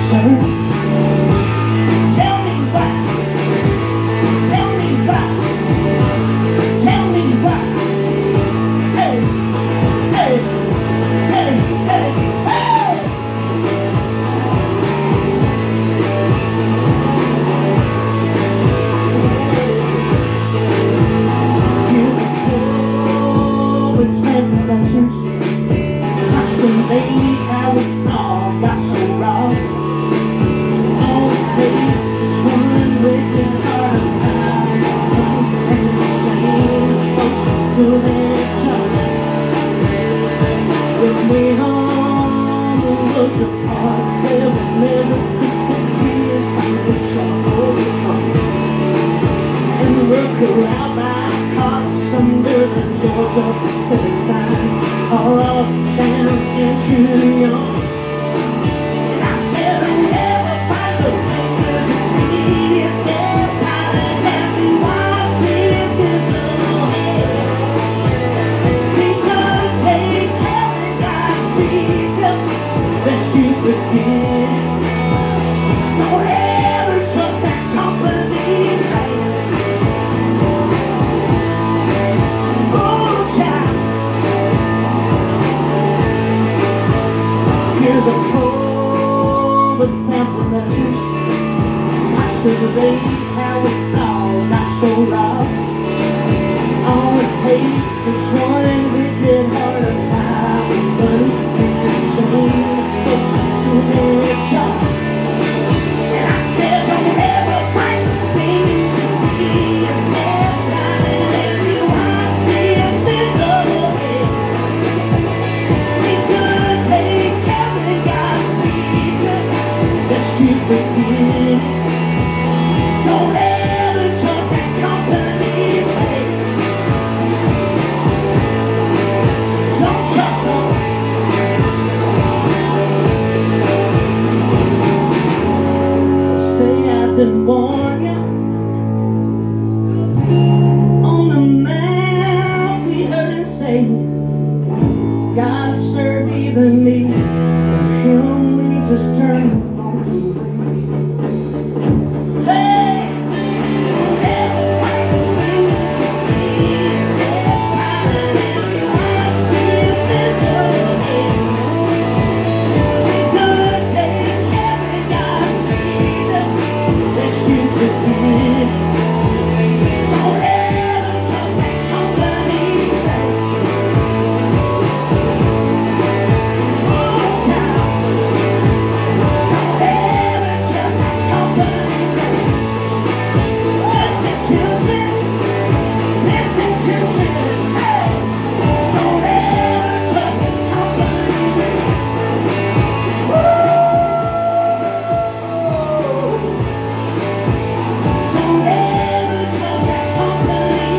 concern. Tell me why, tell me why, tell me why. Hey, hey, hey, hey, hey. You're the poets and professors postulate how we all got so wrong. All it takes is one wicked heart of power and the chain of folks who's doing their job. When we on the woods of park where we never crystal kiss and we shall overcome and work around my cops under the Georgia Pacific sign, all off down and too young. And I said I'll never find the fingers and feet you step out and as you wash invisible head. We could take heaven, God's speech up, lest you forget. Don't ever trust that company, man. Oh, child. You're the poets and professors postulate how we all got so wrong. All it takes is one wicked heart of power and money and a chain of folks who's doing their job. And I said don't ever bite the things you feel. You step down and as you wash the invisible head. We could take Kevin God's speech up, lest you forget it. Don't ever trust that company, babe. Don't trust them. Don't say I didn't warn you. On the map we heard him say, gotta serve even me, but him we just turn on to leave. Hey, don't ever bite the fingers and feet. Step out and as you wash invisible head. We could take Kevin God's speech up, lest you forget. Don't ever trust that company, babe. Oh, child. Don't ever trust that company, babe. Listen, children. Listen, children. Hey. Don't ever trust that company, babe. Don't ever trust that company,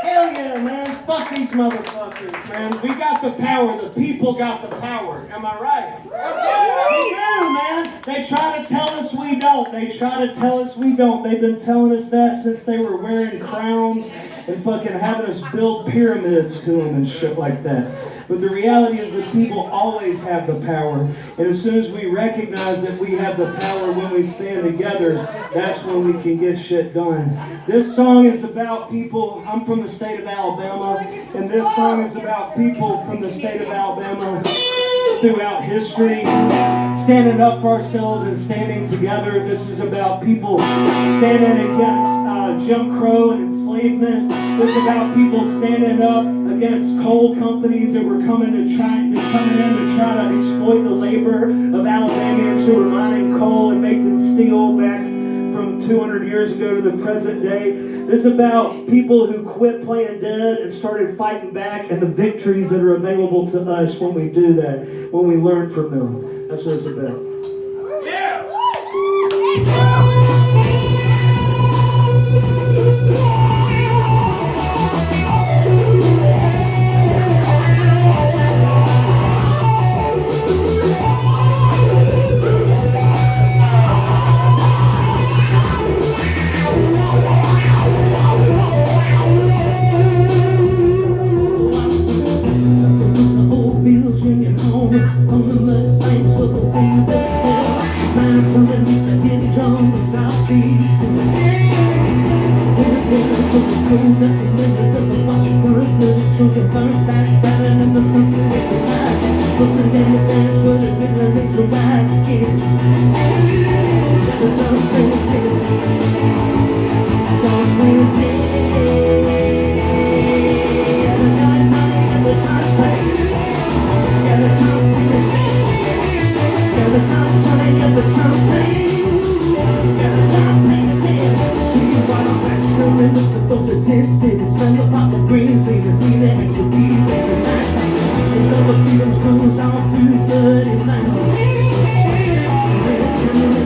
Hell yeah, man. Fuck these motherfuckers, man. We got the power. The people got the power. Am I right? We do, man. They try to tell us we don't. They try to tell us we don't. They've been telling us that since they were wearing crowns and fucking having us build pyramids to them and shit like that. But the reality is that people always have the power. And as soon as we recognize that we have the power when we stand together, that's when we can get shit done. This song is about people. I'm from the state of Alabama. And this song is about people from the state of Alabama throughout history, standing up for ourselves and standing together. This is about people standing against Jim Crow and enslavement. This is about people standing up against coal companies that were coming in to try to exploit the labor of Alabamians who were mining coal and making steel back from 200 years ago to the present day. This is about people who quit playing dead and started fighting back, and the victories that are available to us when we do that, when we learn from them. That's what it's about. Yeah. cold, that's the minute that the boss's gonna set it. Children burn back, battling in the sun, split at the tide. Listen down the dance where the villain makes to rise again. Let the drum play a tale. Drum play a tale. Yeah, the night time and the time play. Yeah, the time play a tale. Yeah, the time play and the time play. Yeah, the time play a tale. See you while I'm bashing with the those of 10 cities. Smell the pop of green, say the be the extra bees, extra nights. Whispers of the freedom schools all through bloody night. With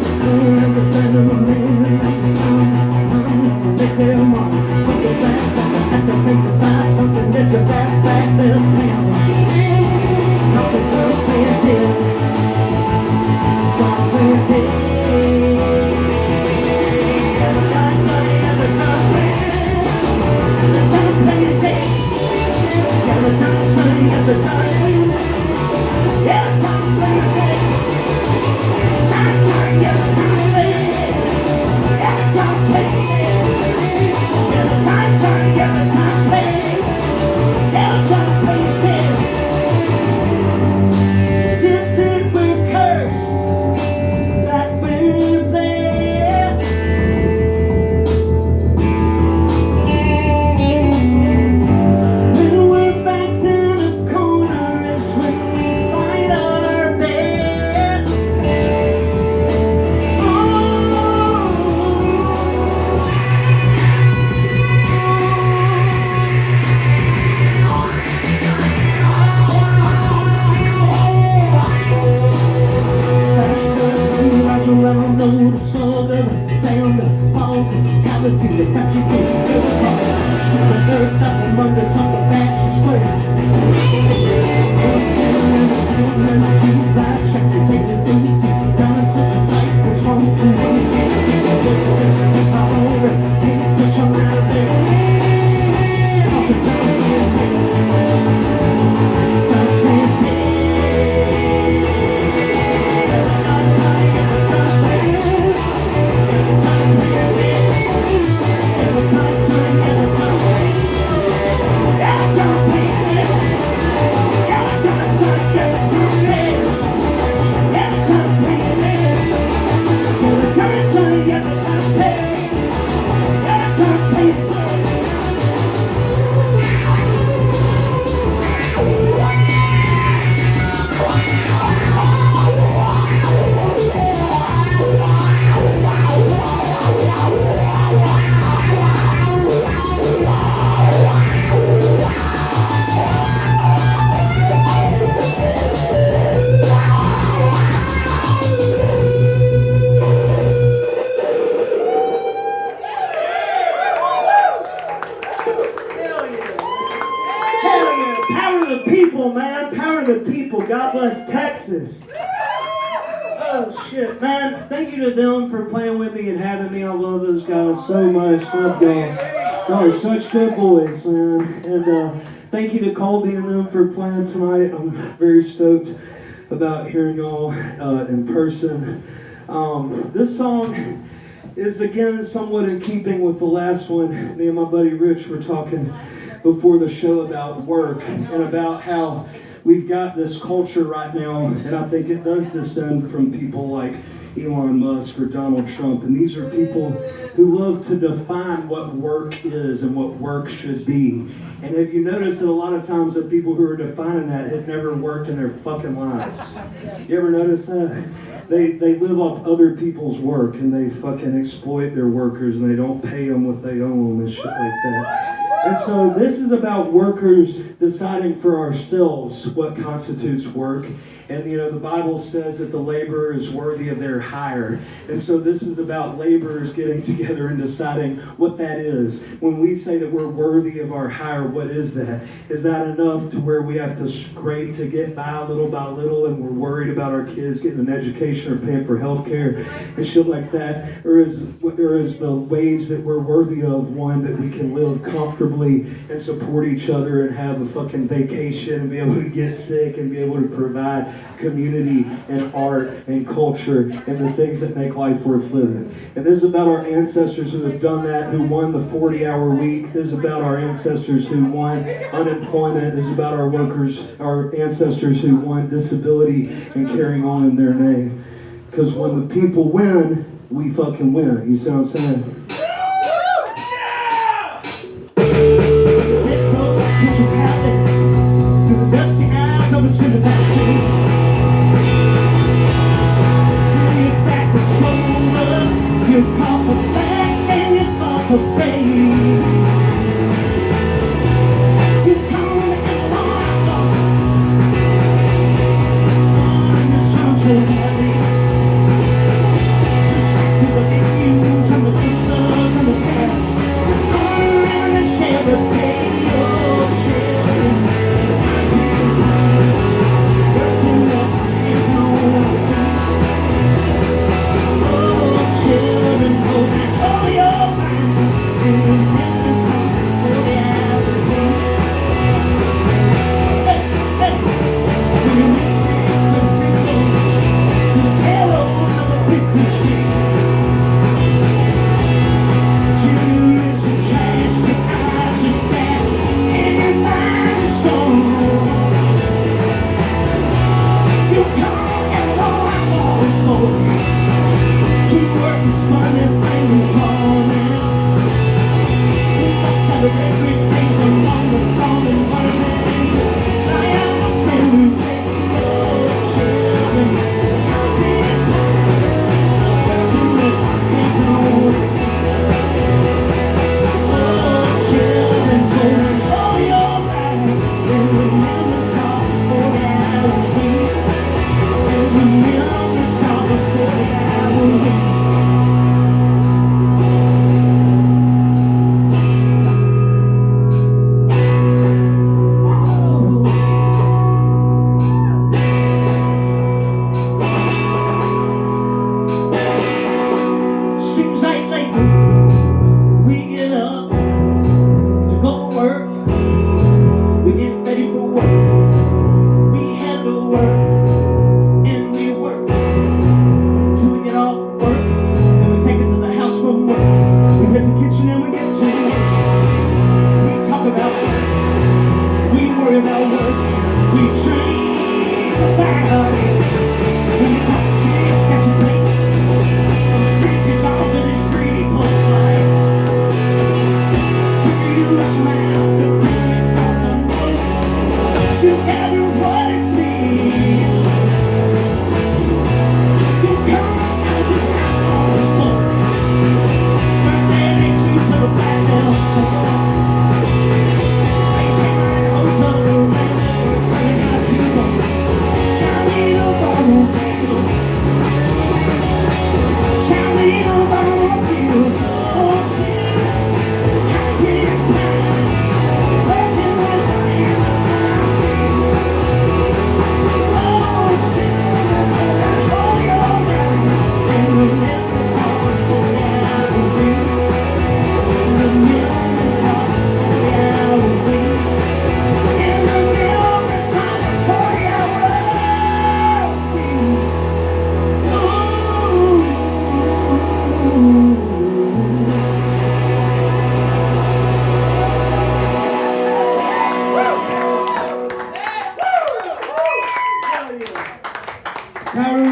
the cool and the banner of men and at the time, I'm make their mark. Put the back at the sanctify something that you back little town. Cause a drum playing till, drum playing till. And the night play and the drum play, and the drum playing till. Yeah, the drum play and the drum play, yeah, the drum playing till. Yeah, the time play, yeah, the time play, yeah, the time turn, yeah, the time play, yeah, the time play tell. Said that we're cursed, that we're blessed. When we're backed in a corner is when we find our best. Around, know the struggle, down the falls and towers in the factory goes to build a promise. Shoot the earth out from under, top of back, she's square. And the children and the trees like tracks, they take the beat deep down into the sight. The swamps too many games, the boys and bitches take our own, can't push them out of there. Cause we're down playing tail, down playing tail. Man, power to the people. God bless Texas. Oh shit, man. Thank you to them for playing with me and having me. I love those guys so much. Love y'all. Y'all are such good boys, man. And thank you to Colby and them for playing tonight. I'm very stoked about hearing y'all in person. This song is again somewhat in keeping with the last one. Me and my buddy Rich were talking before the show about work and about how we've got this culture right now, and I think it does descend from people like Elon Musk or Donald Trump, and these are people who love to define what work is and what work should be. And have you noticed that a lot of times the people who are defining that have never worked in their fucking lives? You ever notice that? They live off other people's work and they fucking exploit their workers and they don't pay them what they owe them and shit like that. And so this is about workers deciding for ourselves what constitutes work. And you know, the Bible says that the laborer is worthy of their hire. And so this is about laborers getting together and deciding what that is. When we say that we're worthy of our hire, what is that? Is that enough to where we have to scrape to get by little and we're worried about our kids getting an education or paying for health care and shit like that? Or is the wage that we're worthy of one that we can live comfortably comfortably and support each other and have a fucking vacation and be able to get sick and be able to provide community and art and culture and the things that make life worth living. And this is about our ancestors who have done that, who won the 40-hour week. This is about our ancestors who won unemployment. This is about our workers, our ancestors who won disability and carrying on in their name. Because when the people win, we fucking win. You see what I'm saying?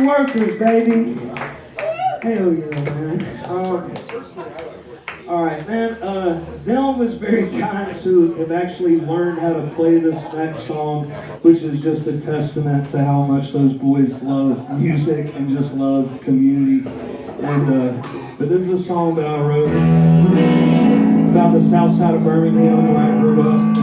Workers, baby. Hell yeah, man. All right, man. Dylan was very kind to have actually learned how to play this next song, which is just a testament to how much those boys love music and just love community. And but this is a song that I wrote about the south side of Birmingham where I grew up,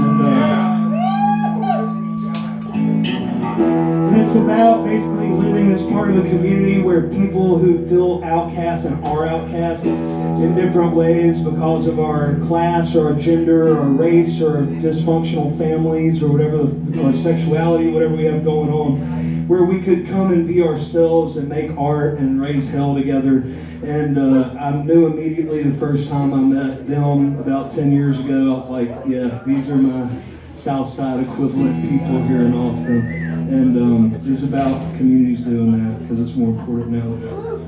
and it's about basically living as part of a community where people who feel outcast and are outcast in different ways because of our class or our gender or race or dysfunctional families or whatever, or sexuality, whatever we have going on. where we could come and be ourselves and make art and raise hell together. And I knew immediately the first time I met them about 10 years ago, I was like, yeah, these are my South Side equivalent people here in Austin. And it's about communities doing that because it's more important now than ever.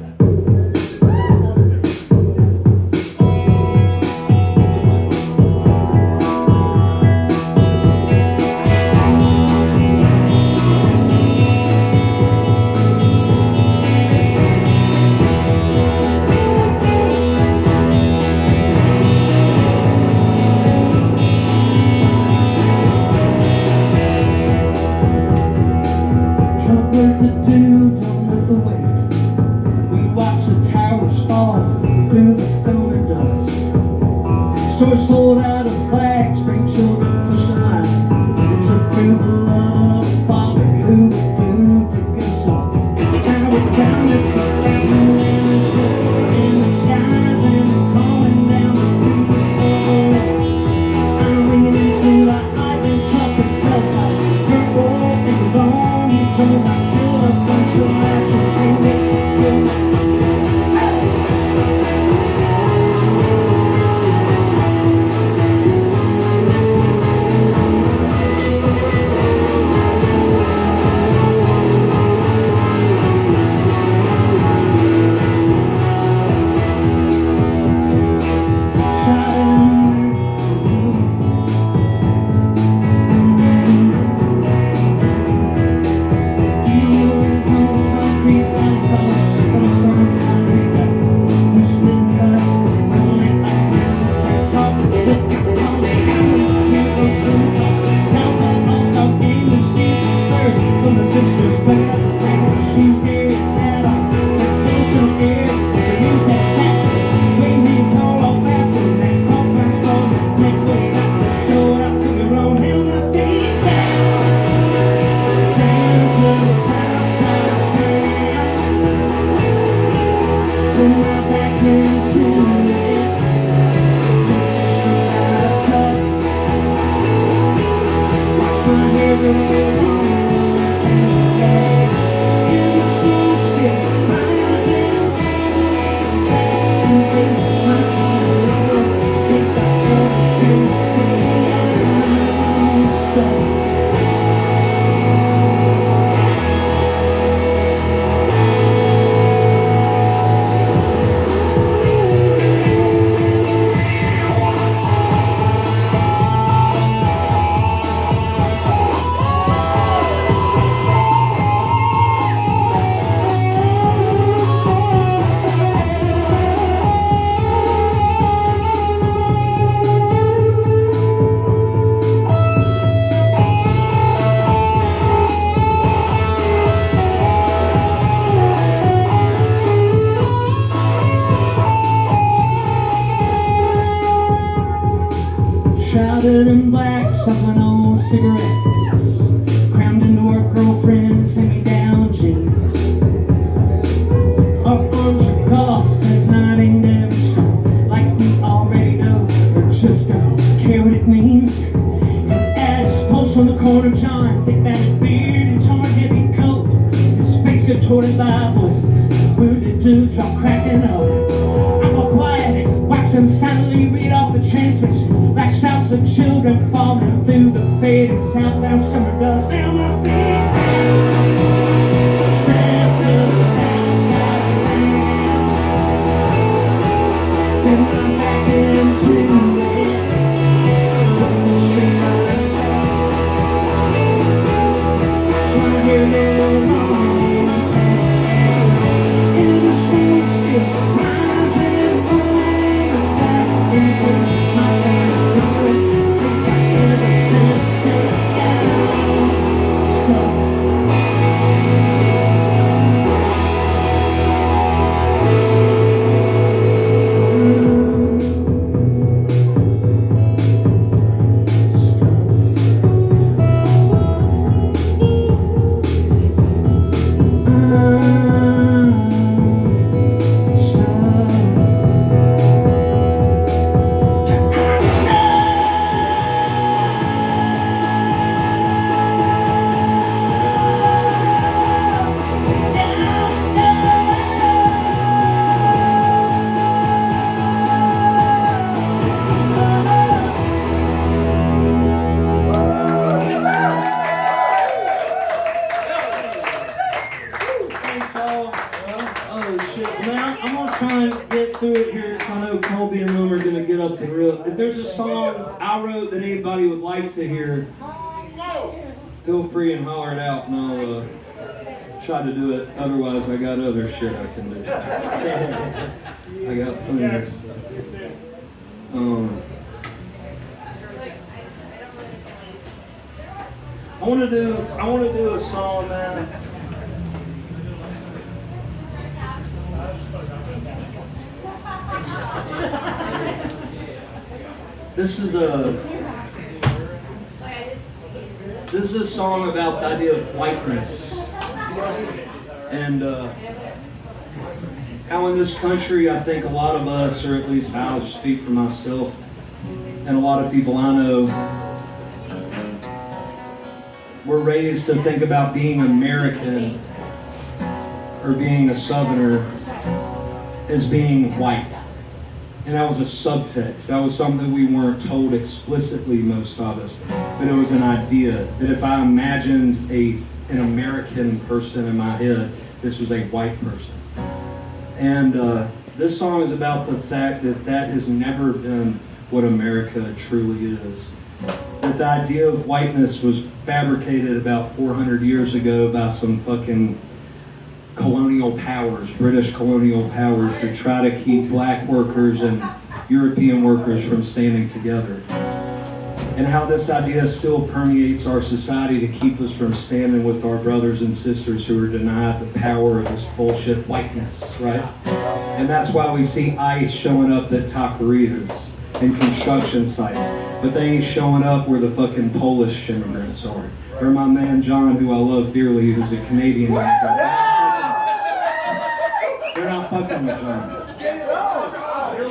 With the dew, done with the weight. We watch the towers fall through the film and dust. Stores sold out of flags, bring children push the line to prove the love of a father who would food to get us up. Now we're down at the fountain and the shore in the skies, and we're calling down the peace of the Lord. I'm leaning to the Ivan truck that smells like purple and cologne. Jones, I killed a bunch of mice who can't wait to kill me. Shot in from the visitors, playing up the back of the shoes, Gary sat on the bench on air. It's a news that taxi, waving tall off after that crossline's gone. That night way out the shore, I figure on him to take down to the south side of town. Then right back into it, take the street out of tuck. Watch my hair go on. Shrouded in black, sucking on cigarettes, crammed into our girlfriend's hand-me-down jeans. Our arms are crossed, and it's not aimed every song, like we already know, or just don't care what it means. And at his post on the corner, John, thick-batted beard and torn heavy coat, his face contorted by voices, wounded dudes all cracking up. I go quiet, watch them silently read off the transmissions, like shouts of children falling through the fading sound down summer dust. Down my feet, down to the south side of town. Then I'm back into it, drove the street out of town. So I hear no long time, and the smoke still rising from the skies. In case my time is still, please I ever did say stop. note that anybody would like to hear, feel free and holler it out, and I'll try to do it. Otherwise, I got other shit I can do. I got plenty of stuff. I want to do a song, man. This is a song about the idea of whiteness, and how in this country, I think a lot of us, or at least I'll just speak for myself, and a lot of people I know, we're raised to think about being American or being a Southerner as being white. And that was a subtext. That was something we weren't told explicitly, most of us. But it was an idea that if I imagined an American person in my head, this was a white person. And this song is about the fact that that has never been what America truly is. That the idea of whiteness was fabricated about 400 years ago by some fucking colonial powers, British colonial powers, to try to keep black workers and European workers from standing together. And how this idea still permeates our society to keep us from standing with our brothers and sisters who are denied the power of this bullshit whiteness, right? And that's why we see ICE showing up at taquerias and construction sites, but they ain't showing up where the fucking Polish immigrants are. Or my man John, who I love dearly, who's a Canadian immigrant. They're not fucking with John. They're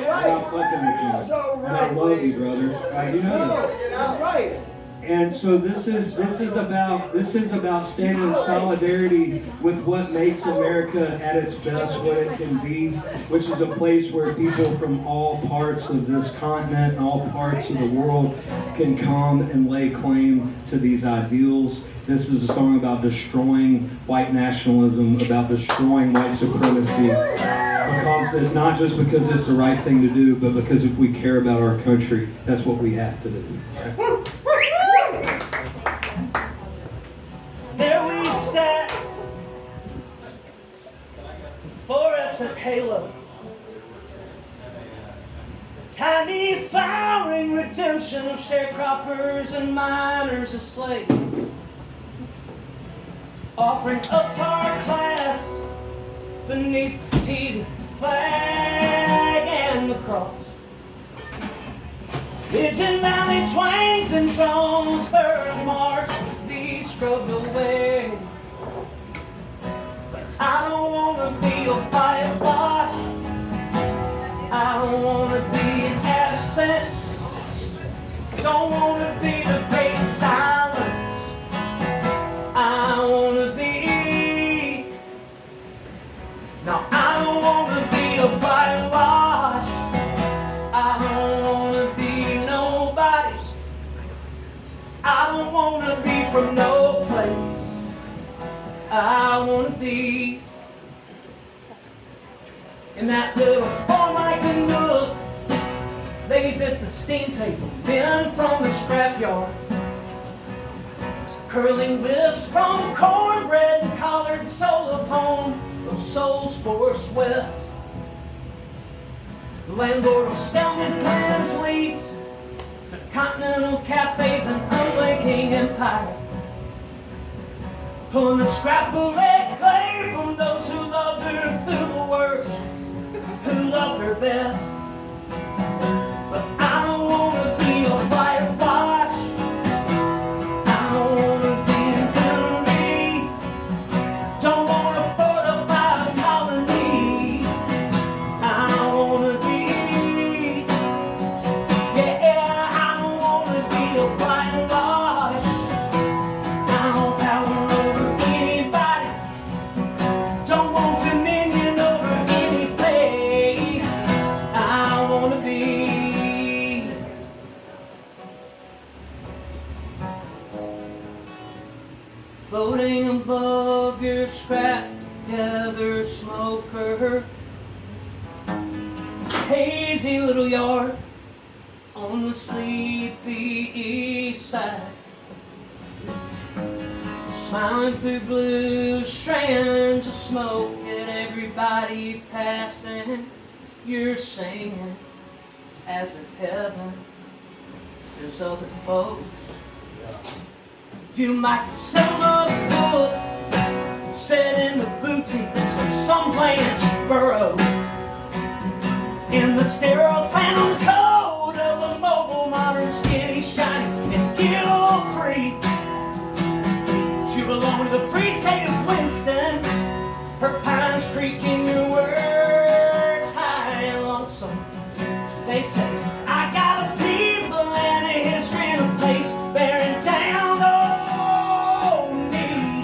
not fucking with John. And I love you, brother. You know that. And so this is about standing in solidarity with what makes America at its best, what it can be, which is a place where people from all parts of this continent and all parts of the world can come and lay claim to these ideals. This is a song about destroying white nationalism, about destroying white supremacy, because it's not just because it's the right thing to do, but because if we care about our country, that's what we have to do. Right? There we sat, fluorescent halo, tiny flowering redemption of sharecroppers and miners of slave, offering up to our class beneath the tea flag and the cross. Pigeon Valley twangs and drones, birthmarks be scrubbed away. But I don't want to be a whitewash. I don't want to be an absent. Don't want to be the great silence. I want to be. No, I don't want to be a whitewash. I don't want to be nobody's. I don't want to be from no place. I want to be in that little farm-like nook, lays at the steam table, men from the scrapyard, curling wisps from cornbread and collared soul of home, of souls forced west. The landlord will sell his land's lease to continental cafes and unblinking empire, pulling the scrap of red clay from those who loved her through the worst, who loved her best. But I don't want to be a whitewash. I don't want to be an enemy. Don't want to fortify a colony. I want to be, yeah, I don't want to be a whitewash. I don't power over anybody. Don't want dominion over any place. I want to be floating above your scrap together smoker, hazy little yard on the the sleepy east side, smiling through blue strands of smoke at everybody passing. You're singing as if heaven is other folks. You might sell a book, sit in the boutiques of some blanche burrow, in the sterile phantom code of a mobile, modern, skinny, shiny, and guilt-free. You belong to the free state of Winston, her pines creaking, your words high and lonesome. They say, I got a people and a history and a place bearing down on me,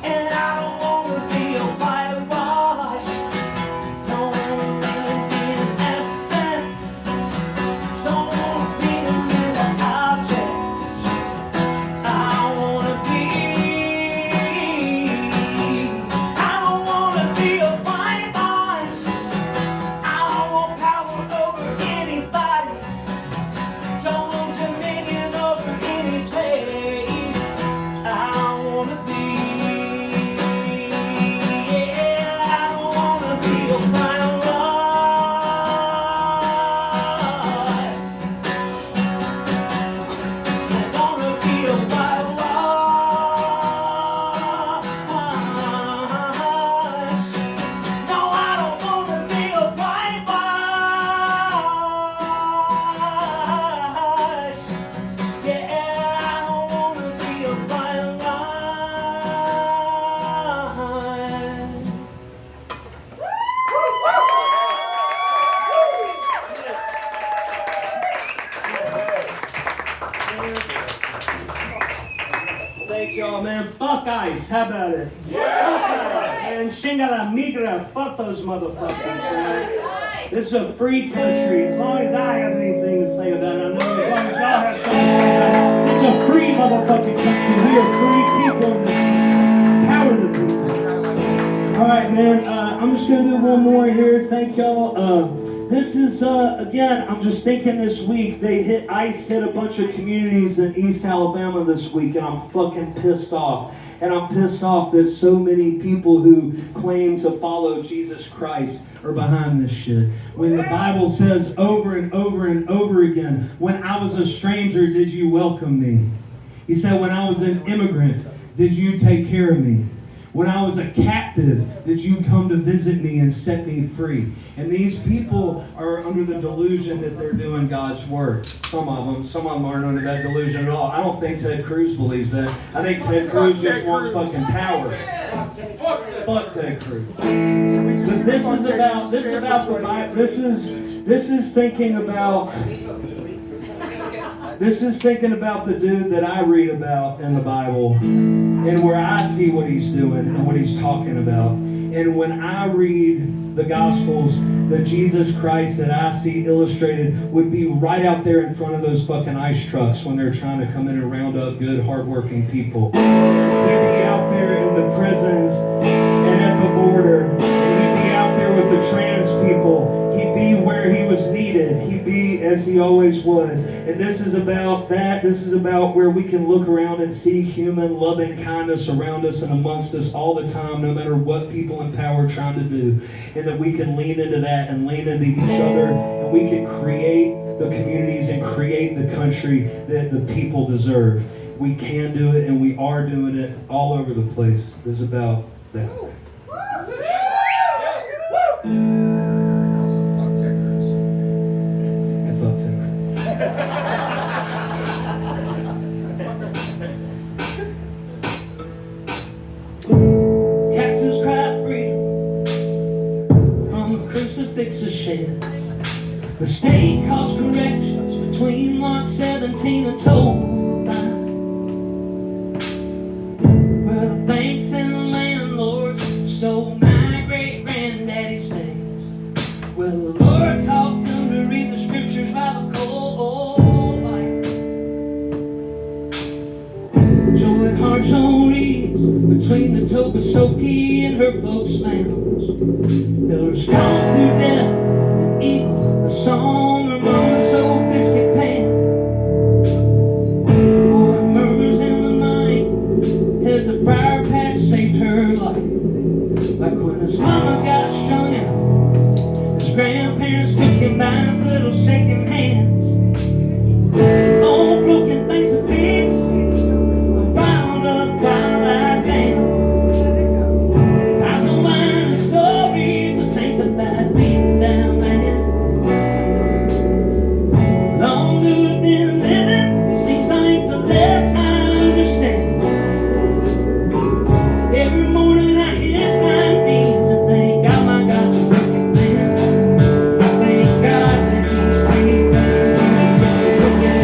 and I don't want to be a whitewash, don't want to be an absence, don't want to be a mere object. I want to be, I don't want to be a whitewash, I don't want power over anybody, don't want dominion over any place. I want to be, yeah, I don't want to be a whitewash. I want to be a whitewash. No, I don't want to be a whitewash. Yeah, I don't want to be a whitewash. Thank y'all, man. Fuck ICE. How about it? Yeah. And Shingala Migra. Fuck those motherfuckers, man. This is a free country. As long as I have anything to say about it, I know as long as y'all have something to say about it. This is a free motherfucking country. We are free people in this country. Power to the people. All right, man. I'm just gonna do one more here. Thank y'all. This is again. I'm just thinking this week ICE hit a bunch of communities in East Alabama this week, and I'm fucking pissed off. And I'm pissed off that so many people who claim to follow Jesus Christ are behind this shit. When the Bible says over and over and over again, when I was a stranger, did you welcome me? He said, when I was an immigrant, did you take care of me? When I was a captive, did you come to visit me and set me free? And these people are under the delusion that they're doing God's work. Some of them aren't under that delusion at all. I don't think Ted Cruz believes that. I think Ted Cruz just wants fucking power. Fuck Ted Cruz. But this is about the Bible. This is thinking about the dude that I read about in the Bible, and where I see what he's doing and what he's talking about. And when I read the Gospels, the Jesus Christ that I see illustrated would be right out there in front of those fucking ICE trucks when they're trying to come in and round up good, hardworking people. He'd be out there in the prisons and at the border, and he'd be out there with the trans people. He'd be where he was needed. He'd be as he always was. And this is about that. This is about where we can look around and see human loving kindness around us and amongst us all the time, no matter what people in power are trying to do. And that we can lean into that and lean into each other, and we can create the communities and create the country that the people deserve. We can do it, and we are doing it all over the place. This is about that. Captives cry freedom from the crucifix's sheds. The state calls corrections between Mark 17 and Toledo, where the banks and the landlords stole my great granddaddy's days. Well, the Lord taught them to read the scriptures by the cold light. Joy Hart's on reeds between the Tobasoki and her folks' mounds. Elders call through death and eagle, a song her mama's old biscuit pan. less I understand. Every morning I hit my knees and thank God my God's a working man. I thank God that He came down here to get to working.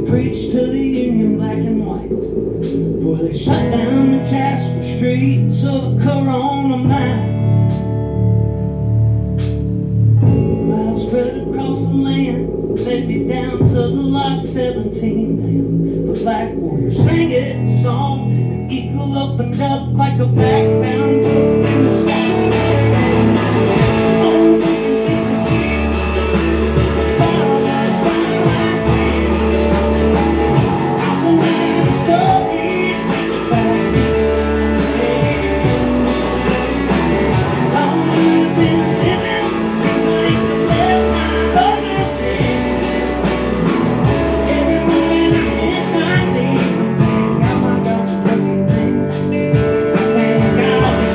Preach to the union black and white, for they shut down the Jasper streets of the Corona mine. Clouds spread across the land, led me down to the Lock 17 dam. The black warrior sang its song, an eagle opened up like a backbound book in the sky.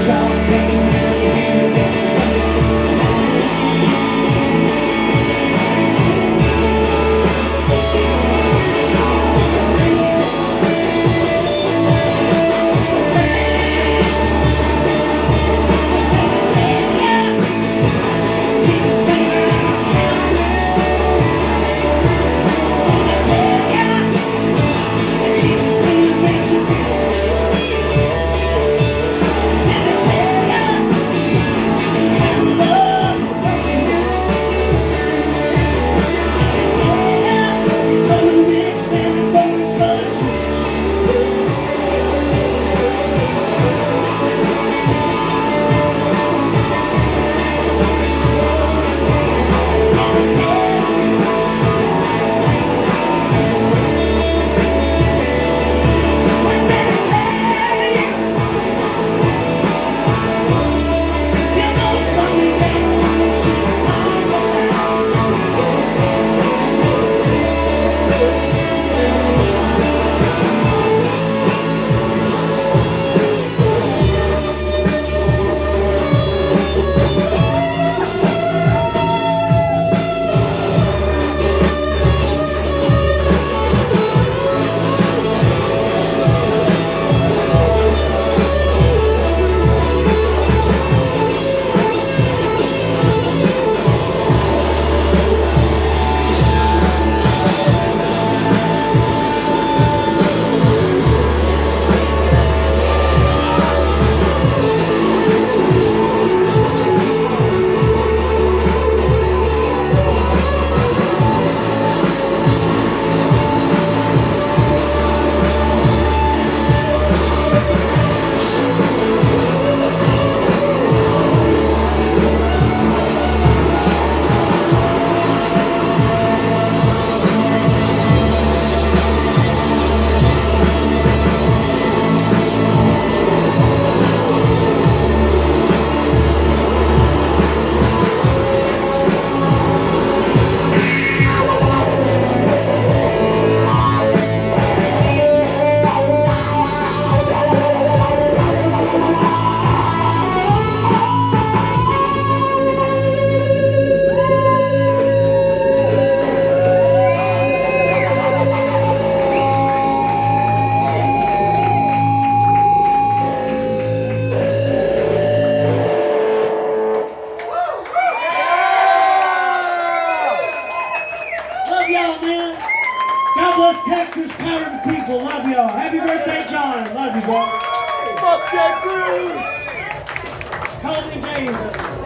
Shall Love y'all, man. God bless Texas. Power to the people. Love y'all. Happy birthday, John. Love you, bro. Fuck Ted Cruz! Call me James.